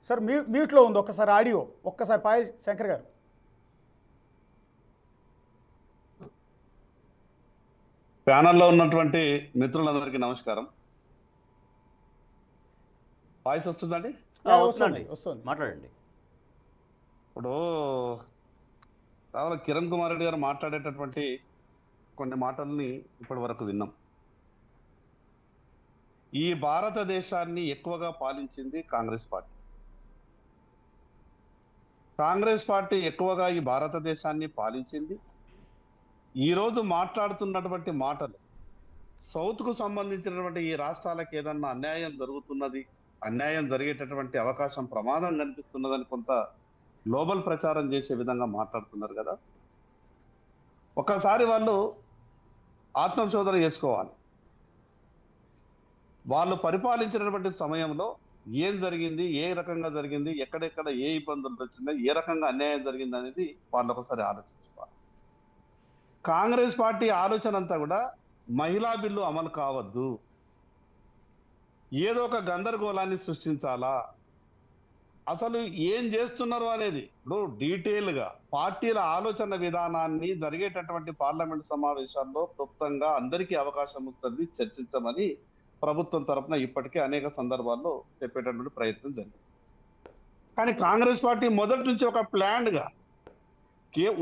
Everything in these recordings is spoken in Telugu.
సార్ మ్యూట్లో ఉంది, ఒక్కసారి ఆడియో ఒక్కసారి పాయ్ శంకర్ గారు. ప్యానల్లో ఉన్నటువంటి మిత్రులందరికీ నమస్కారం. వాయిస్ వస్తుందండి? వస్తుందండి, వస్తుంది. మాట్లాడండి. ఇప్పుడు కేవలం కిరణ్ కుమార్ రెడ్డి గారు మాట్లాడేటటువంటి కొన్ని మాటల్ని ఇప్పటి వరకు విన్నాం. ఈ భారతదేశాన్ని ఎక్కువగా పాలించింది కాంగ్రెస్ పార్టీ. కాంగ్రెస్ పార్టీ ఎక్కువగా ఈ భారతదేశాన్ని పాలించింది. ఈరోజు మాట్లాడుతున్నటువంటి మాటలు సౌత్కు సంబంధించినటువంటి ఈ రాష్ట్రాలకు ఏదన్నా అన్యాయం జరుగుతున్నది, అన్యాయం జరిగేటటువంటి అవకాశం ప్రమాదం కనిపిస్తున్నదని కొంత గ్లోబల్ ప్రచారం చేసే విధంగా మాట్లాడుతున్నారు కదా. ఒకసారి వాళ్ళు ఆత్మశోధన చేసుకోవాలి. వాళ్ళు పరిపాలించినటువంటి సమయంలో ఏం జరిగింది, ఏ రకంగా జరిగింది, ఎక్కడెక్కడ ఏ ఇబ్బందులు వచ్చినాయి, ఏ రకంగా అన్యాయం జరిగింది అనేది వాళ్ళు ఒకసారి ఆలోచించుకోవాలి. కాంగ్రెస్ పార్టీ ఆలోచన అంతా కూడా మహిళా బిల్లు అమలు కావద్దు, ఏదో ఒక గందరగోళాన్ని సృష్టించాలా, అసలు ఏం చేస్తున్నారు అనేది ఇప్పుడు డీటెయిల్గా పార్టీల ఆలోచన విధానాన్ని జరిగేటటువంటి పార్లమెంట్ సమావేశాల్లో క్లుప్తంగా అందరికీ అవకాశం వస్తుంది చర్చించమని ప్రభుత్వం తరఫున ఇప్పటికే అనేక సందర్భాల్లో చెప్పేటటువంటి ప్రయత్నం జరిగింది. కానీ కాంగ్రెస్ పార్టీ మొదటి నుంచి ఒక ప్లాన్డ్గా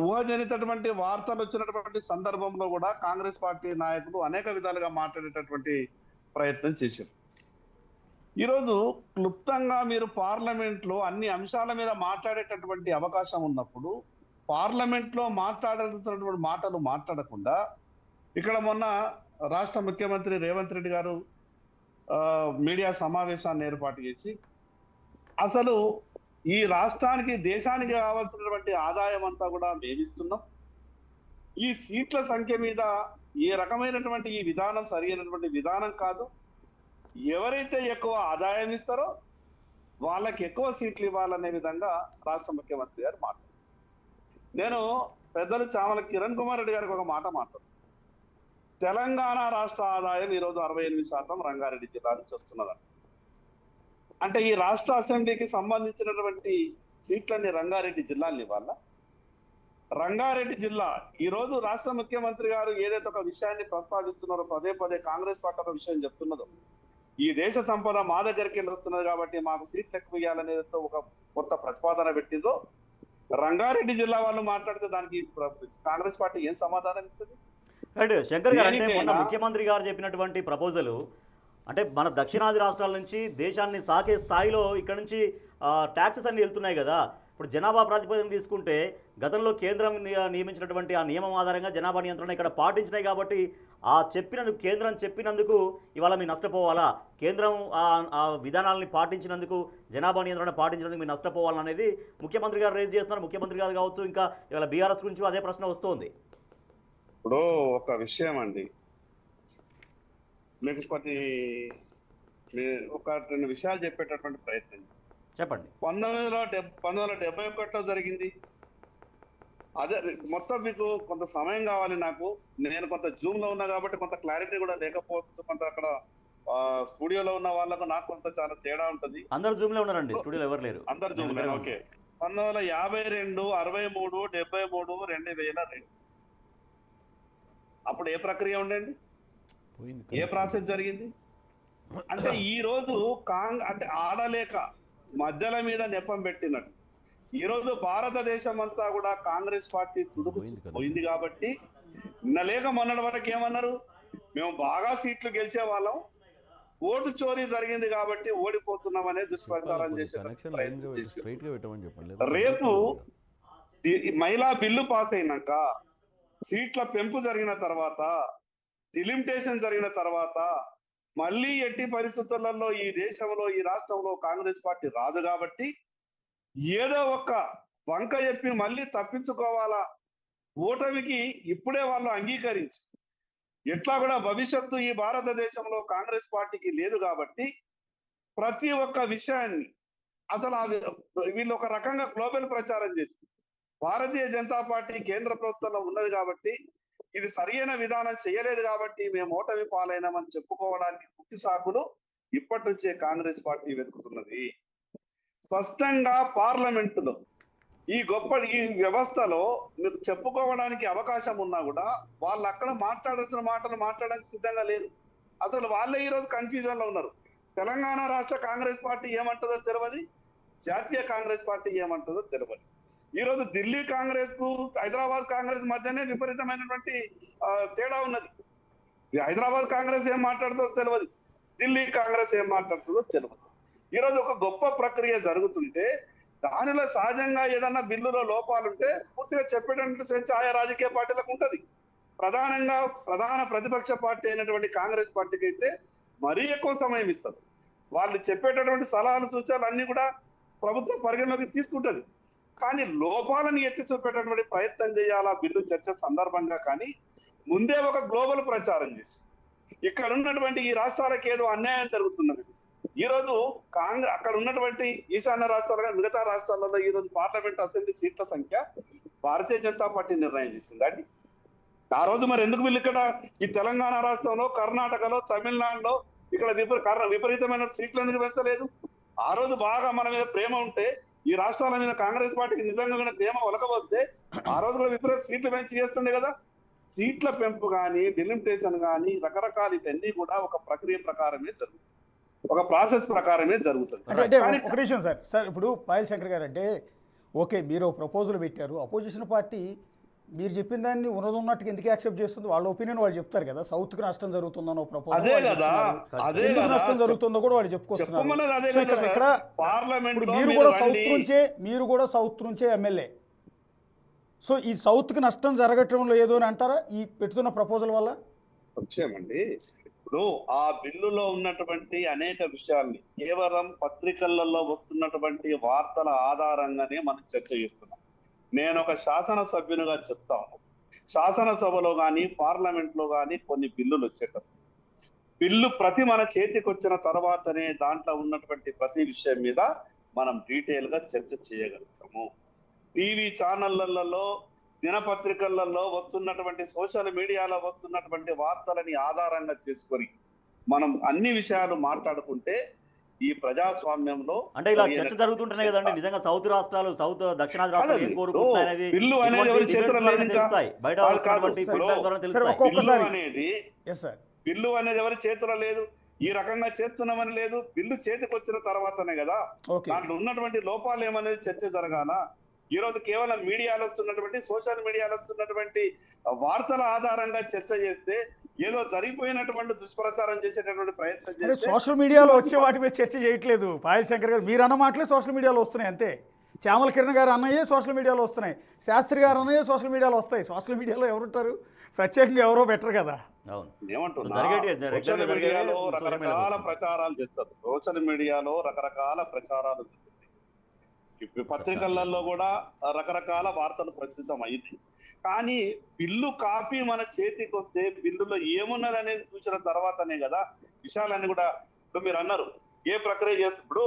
ఊహజనితటువంటి వార్తలు వచ్చినటువంటి సందర్భంలో కూడా కాంగ్రెస్ పార్టీ నాయకులు అనేక విధాలుగా మాట్లాడేటటువంటి ప్రయత్నం చేశారు. ఈరోజు క్లుప్తంగా మీరు పార్లమెంట్లో అన్ని అంశాల మీద మాట్లాడేటటువంటి అవకాశం ఉన్నప్పుడు పార్లమెంట్లో మాట్లాడుతున్నటువంటి మాటలు మాట్లాడకుండా ఇక్కడ మొన్న రాష్ట్ర ముఖ్యమంత్రి రేవంత్ రెడ్డి గారు మీడియా సమావేశాన్ని ఏర్పాటు చేసి అసలు ఈ రాష్ట్రానికి దేశానికి కావాల్సినటువంటి ఆదాయం అంతా కూడా మేమిస్తున్నాం, ఈ సీట్ల సంఖ్య మీద ఏ రకమైనటువంటి ఈ విధానం సరైనటువంటి విధానం కాదు, ఎవరైతే ఎక్కువ ఆదాయం ఇస్తారో వాళ్ళకి ఎక్కువ సీట్లు ఇవ్వాలనే విధంగా రాష్ట్ర ముఖ్యమంత్రి గారు మాట్లాడారు. నేను పెద్దలు చామల కిరణ్ కుమార్ రెడ్డి గారికి ఒక మాట మాట్లాడు. తెలంగాణ రాష్ట్ర ఆదాయం ఈరోజు 68% రంగారెడ్డి జిల్లా నుంచి వస్తున్నదంట. అంటే ఈ రాష్ట్ర అసెంబ్లీకి సంబంధించినటువంటి సీట్లన్నీ రంగారెడ్డి జిల్లాని ఇవ్వాల. రంగారెడ్డి జిల్లా ఈరోజు రాష్ట్ర ముఖ్యమంత్రి గారు ఏదైతే ఒక విషయాన్ని ప్రస్తావిస్తున్నారో, పదే పదే కాంగ్రెస్ పార్టీ ఒక విషయం చెప్తున్నదో, ఈ దేశ సంపద మా దగ్గరికి వస్తున్నది కాబట్టి మాకు సీట్లు ఎక్కువ ఇవ్వాలనేది ఒక కొత్త ప్రతిపాదన పెట్టిందో, రంగారెడ్డి జిల్లా వాళ్ళు మాట్లాడితే దానికి కాంగ్రెస్ పార్టీ ఏం సమాధానం ఇస్తుంది? రైట్ శంకర్ గారు, అంటే మొన్న ముఖ్యమంత్రి గారు చెప్పినటువంటి ప్రపోజల్ అంటే మన దక్షిణాది రాష్ట్రాల నుంచి దేశాన్ని సాకే స్థాయిలో ఇక్కడ నుంచి ట్యాక్సెస్ అన్ని వెళ్తున్నాయి కదా. ఇప్పుడు జనాభా ప్రాతిపదికన తీసుకుంటే గతంలో కేంద్రం నియమించినటువంటి ఆ నియమం ఆధారంగా జనాభా నియంత్రణ ఇక్కడ పాటించినాయి కాబట్టి కేంద్రం చెప్పినందుకు ఇవాళ మీరు నష్టపోవాలా, కేంద్రం ఆ విధానాలని పాటించినందుకు, జనాభా నియంత్రణ పాటించినందుకు మీరు నష్టపోవాలనేది ముఖ్యమంత్రి గారు రేజ్ చేస్తున్నారు. ముఖ్యమంత్రి గారు కావచ్చు, ఇంకా ఇవాళ బీఆర్ఎస్ గురించి అదే ప్రశ్న వస్తుంది. ఇప్పుడు ఒక విషయం అండి, మీకు ఒక రెండు విషయాలు చెప్పేటటువంటి ప్రయత్నం చెప్పండి. 1971లో జరిగింది అదే. మొత్తం మీకు కొంత సమయం కావాలి, నాకు నేను కొంత జూమ్ లో ఉన్నా కాబట్టి కొంత క్లారిటీ కూడా లేకపోవచ్చు, కొంత అక్కడ స్టూడియోలో ఉన్న వాళ్ళకు నాకు కొంత చాలా తేడా ఉంటది. అందరు జూమ్ లో ఉన్నారండి, స్టూడియోలో ఎవరు లేరు. అందరు జూమ్ లో. ఓకే. 1952, 63, 73, 2002 అప్పుడు ఏ ప్రక్రియ ఉండండి, ఏ ప్రాసెస్ జరిగింది? అంటే ఈ రోజు అంటే ఆడలేక మధ్యల మీద నెపం పెట్టినట్టు ఈరోజు భారతదేశం అంతా కూడా కాంగ్రెస్ పార్టీ పోయింది కాబట్టి లేక మొన్నటి వరకు ఏమన్నారు, మేము బాగా సీట్లు గెలిచే వాళ్ళం, ఓటు చోరీ జరిగింది కాబట్టి ఓడిపోతున్నాం అనే దుష్ప్రచారం చేసే. రేపు మహిళా బిల్లు పాస్ అయినాక, సీట్ల పెంపు జరిగిన తర్వాత, డిలిమిటేషన్ జరిగిన తర్వాత మళ్ళీ ఎట్టి పరిస్థితులలో ఈ దేశంలో, ఈ రాష్ట్రంలో కాంగ్రెస్ పార్టీ రాదు కాబట్టి ఏదో ఒక వంక చెప్పి మళ్ళీ తప్పించుకోవాలా, ఓటమికి ఇప్పుడే వాళ్ళు అంగీకరించి ఎట్లా కూడా భవిష్యత్తు ఈ భారతదేశంలో కాంగ్రెస్ పార్టీకి లేదు కాబట్టి ప్రతి ఒక్క విషయాన్ని అసలు వీళ్ళు ఒక రకంగా గ్లోబల్ ప్రచారం చేసి భారతీయ జనతా పార్టీ కేంద్ర ప్రభుత్వంలో ఉన్నది కాబట్టి ఇది సరైన విధానం చేయలేదు కాబట్టి మేము ఓటమి పాలైనామని చెప్పుకోవడానికి ముఖ్య సాకులు ఇప్పటి నుంచే కాంగ్రెస్ పార్టీ వెతుకుతున్నది. స్పష్టంగా పార్లమెంటులో ఈ వ్యవస్థలో మీకు చెప్పుకోవడానికి అవకాశం ఉన్నా కూడా వాళ్ళు అక్కడ మాట్లాడాల్సిన మాటలు మాట్లాడడానికి సిద్ధంగా లేరు. అసలు వాళ్ళే ఈరోజు కన్ఫ్యూజన్ లో ఉన్నారు. తెలంగాణ రాష్ట్ర కాంగ్రెస్ పార్టీ ఏమంటుందో తెలియదు, జాతీయ కాంగ్రెస్ పార్టీ ఏమంటుందో తెలియదు. ఈరోజు ఢిల్లీ కాంగ్రెస్ కు హైదరాబాద్ కాంగ్రెస్ మధ్యనే విపరీతమైనటువంటి తేడా ఉన్నది. హైదరాబాద్ కాంగ్రెస్ ఏం మాట్లాడుతుందో తెలియదు, ఢిల్లీ కాంగ్రెస్ ఏం మాట్లాడుతుందో తెలియదు. ఈరోజు ఒక గొప్ప ప్రక్రియ జరుగుతుంటే దానిలో సహజంగా ఏదన్నా బిల్లులో లోపాలుంటే పూర్తిగా చెప్పేటటువంటి స్వేచ్ఛ ఆయా రాజకీయ పార్టీలకు ఉంటది. ప్రధాన ప్రతిపక్ష పార్టీ అయినటువంటి కాంగ్రెస్ పార్టీకి అయితే మరీ ఎక్కువ సమయం ఇస్తారు. వాళ్ళు చెప్పేటటువంటి సలహాలు సూచనలు అన్ని కూడా ప్రభుత్వం పరిగణలోకి తీసుకుంటది. కానీ లోపాలను ఎత్తి చూపేటటువంటి ప్రయత్నం చేయాలా బిల్లు చర్చ సందర్భంగా. కానీ ముందే ఒక గ్లోబల్ ప్రచారం చేసి ఇక్కడ ఉన్నటువంటి ఈ రాష్ట్రాలకు ఏదో అన్యాయం జరుగుతున్నది. ఈ రోజు అక్కడ ఉన్నటువంటి ఈశాన్య రాష్ట్రాలుగా మిగతా రాష్ట్రాలలో ఈ రోజు పార్లమెంట్ అసెంబ్లీ సీట్ల సంఖ్య భారతీయ జనతా పార్టీ నిర్ణయం చేసిందండి. ఆ రోజు మరి ఎందుకు వీళ్ళు ఇక్కడ ఈ తెలంగాణ రాష్ట్రంలో, కర్ణాటకలో, తమిళనాడులో ఇక్కడ విపరీతమైన సీట్లు ఎందుకు పెంచలేదు? ఆ రోజు బాగా మన మీద ప్రేమ ఉంటే, ఈ రాష్ట్రాల మీద కాంగ్రెస్ పార్టీకి నిజంగా ప్రేమ ఒలకవస్తే ఆ రోజులో విపరీత సీట్లు పెంచి చేస్తుండే కదా. సీట్ల పెంపు కానీ, డిలిమిటేషన్ కానీ రకరకాల ఇవన్నీ కూడా ఒక ప్రక్రియ ప్రకారమే జరుగుతుంది, ఒక ప్రాసెస్ ప్రకారమే జరుగుతుంది. అంటే ఒక విషయం సార్ ఇప్పుడు పాయల్ శంకర్ గారు అంటే ఓకే, మీరు ప్రపోజల్ పెట్టారు, అపోజిషన్ పార్టీ మీరు చెప్పిన దాన్ని ఉన్నట్టుగా ఎందుకు యాక్సెప్ట్ చేస్తుంది? వాళ్ళ ఒపీనియన్ వాళ్ళు చెప్తారు కదా. సౌత్ కి నష్టం జరుగుతుందనో ప్రపోజల్, ఎందుకు నష్టం జరుగుతుందో కూడా వాళ్ళు చెప్పుకొస్తున్నారు. మీరు కూడా సౌత్ నుంచే ఎమ్మెల్యే. సో ఈ సౌత్ కి నష్టం జరగటం లేదు అని అంటారా ఈ పెడుతున్న ప్రపోజల్ వల్ల? వచ్చేమండి, ఇప్పుడు ఆ బిల్లులో ఉన్నటువంటి అనేక విషయాల్ని కేవలం పత్రికలలో వస్తున్నటువంటి వార్తల ఆధారంగానే మనం చర్చ చేస్తున్నాం. నేను ఒక శాసనసభ్యునిగా చెప్తాను, శాసనసభలో కానీ పార్లమెంట్ లో కానీ కొన్ని బిల్లులు వచ్చేటప్పుడు బిల్లు మన చేతికి వచ్చిన తర్వాతనే దాంట్లో ఉన్నటువంటి ప్రతి విషయం మీద మనం డీటెయిల్ గా చర్చ చేయగలుగుతాము. టీవీ ఛానళ్లలో, దినపత్రికలలో వస్తున్నటువంటి, సోషల్ మీడియాలో వస్తున్నటువంటి వార్తలని ఆధారంగా చేసుకొని మనం అన్ని విషయాలు మాట్లాడుకుంటే ఈ ప్రజాస్వామ్యంలో అంటే ఇలా చర్చ జరుగుతుంటేనే కదండి నిజంగా సౌత్ రాష్ట్రాలు, దక్షిణాది రాష్ట్రాలు ఏం కోరుకుంటున్నాయి బిల్లు అనేది ఎవరి చేతిలో లేదు, ఈ రకంగా చేస్తున్నామని లేదు. బిల్లు చేతికి వచ్చిన తర్వాతనే కదా దాంట్లో ఉన్నటువంటి లోపాలు ఏమనేది చర్చ జరగాల. ఈ రోజు కేవలం మీడియాలో వస్తున్నటువంటి, సోషల్ మీడియాలో వస్తున్నటువంటి వార్తల ఆధారంగా చర్చ చేస్తే ఏదో జరిగిపోయినటువంటి దుష్ప్రచారం చేసేటటువంటి ప్రయత్నం చేస్తే, సోషల్ మీడియాలో వచ్చే వాటి మీద చర్చ చేయట్లేదు పాయల్ శంకర్ గారు. మీరు అన్న మాటలే సోషల్ మీడియాలో వస్తున్నాయి అంతే. చామల కిరణ్ గారు అన్నయ్యే సోషల్ మీడియాలో వస్తున్నాయి, శాస్త్రి గారు అన్నయ్యే సోషల్ మీడియాలో వస్తాయి. సోషల్ మీడియాలో ఎవరుంటారు? ప్రత్యేకంగా ఎవరో బెటర్ కదా. సోషల్ మీడియాలో రకరకాల ప్రచారాలు చేస్తారు, సోషల్ మీడియాలో రకరకాల ప్రచారాలు చేస్తారు, పత్రికలలో కూడా రకరకాల వార్తలు ప్రచురితం అయింది. కానీ బిల్లు కాపీ మన చేతికి వస్తే బిల్లులో ఏమున్నది అనేది చూసిన తర్వాతనే కదా విషయాలన్నీ కూడా. ఇప్పుడు మీరు అన్నారు ఏ ప్రక్రియ చేస్తే, ఇప్పుడు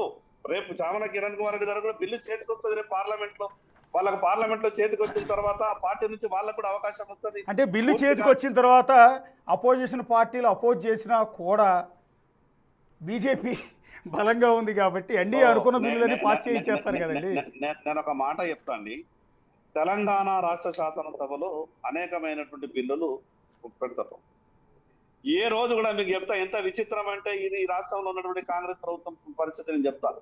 రేపు చామల కిరణ్ కుమార్ రెడ్డి గారు కూడా బిల్లు చేతికి వస్తుంది రేపు పార్లమెంట్ లో. వాళ్ళకి పార్లమెంట్ లో చేతికి వచ్చిన తర్వాత ఆ పార్టీ నుంచి వాళ్ళకు కూడా అవకాశం వస్తుంది. అంటే బిల్లు చేతికి వచ్చిన తర్వాత అపోజిషన్ పార్టీలు అపోజ్ చేసినా కూడా బీజేపీ బలంగా ఉంది కాబట్టి ఎన్డీఏ అనుకున్న బిల్లులని పాస్ చేయించేస్తారు కదండి. నేను ఒక మాట చెప్తాండి, తెలంగాణ రాష్ట్ర శాసనసభలో అనేకమైనటువంటి బిల్లులు పెడతారు. ఏ రోజు కూడా మీకు చెప్తా ఎంత విచిత్రం అంటే, ఇది రాష్ట్రంలో ఉన్నటువంటి కాంగ్రెస్ ప్రభుత్వం పరిస్థితి నేను చెప్తాను.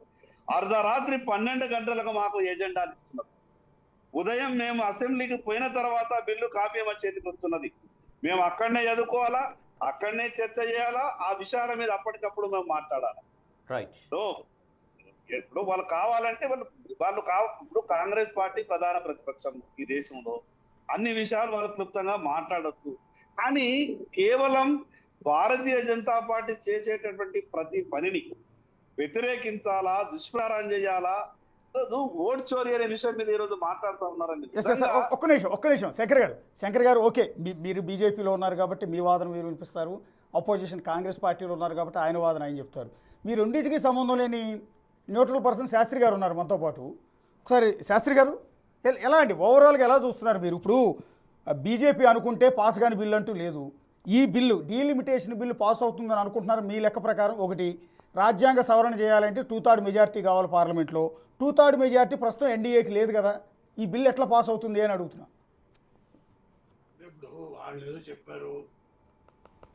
అర్ధరాత్రి 12 గంటలకు మాకు ఎజెండాలు ఇస్తున్నారు. ఉదయం మేము అసెంబ్లీకి పోయిన తర్వాత బిల్లు కాపీ మా చేతికి వస్తున్నది. మేము అక్కడనే చదువుకోవాలా, అక్కడనే చర్చ చేయాలా, ఆ విషయాల మీద అప్పటికప్పుడు మేము మాట్లాడాలి. ఇప్పుడు వాళ్ళు కావాలంటే ఇప్పుడు కాంగ్రెస్ పార్టీ ప్రధాన ప్రతిపక్షం ఈ దేశంలో, అన్ని విషయాలు వాళ్ళు క్లుప్తంగా మాట్లాడొచ్చు. కానీ కేవలం భారతీయ జనతా పార్టీ చేసేటటువంటి ప్రతి పనిని వ్యతిరేకించాలా, దుష్ప్రచారం చేయాలా, ఓట్ చోరీ అనే విషయం మీద ఈ రోజు మాట్లాడుతూ ఉన్నారండి. ఒక్క నిమిషం శంకర్ గారు ఓకే, మీరు బీజేపీలో ఉన్నారు కాబట్టి మీ వాదన మీరు వినిపిస్తారు, అపోజిషన్ కాంగ్రెస్ పార్టీలో ఉన్నారు కాబట్టి ఆయన వాదన ఆయన చెప్తారు. మీరు రెండింటికి సంబంధం లేని న్యూట్రల్ పర్సన్ శాస్త్రి గారు ఉన్నారు మనతో పాటు. ఒకసారి శాస్త్రి గారు ఎలా అండి ఓవరాల్గా ఎలా చూస్తున్నారు మీరు? ఇప్పుడు బీజేపీ అనుకుంటే పాస్ కాని బిల్లు అంటూ లేదు. ఈ బిల్లు డీలిమిటేషన్ బిల్లు పాస్ అవుతుందని అనుకుంటున్నారు మీ లెక్క ప్రకారం? ఒకటి. రాజ్యాంగ సవరణ చేయాలంటే 2/3 మెజారిటీ కావాలి పార్లమెంట్లో. 2/3 మెజారిటీ ప్రస్తుతం ఎన్డీఏకి లేదు కదా, ఈ బిల్ ఎట్లా పాస్ అవుతుంది అని అడుగుతున్నా. ఇప్పుడు వాళ్ళు ఏదో చెప్పారు,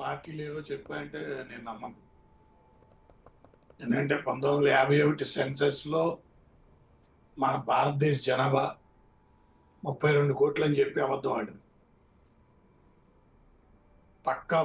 పార్టీలు ఏదో చెప్పారంటే నేను నమ్మను. ఎందుకంటే 1951 సెన్సస్ లో మన భారతదేశ జనాభా 32 కోట్లు అని చెప్పి అబద్ధం ఆడింది. పక్కా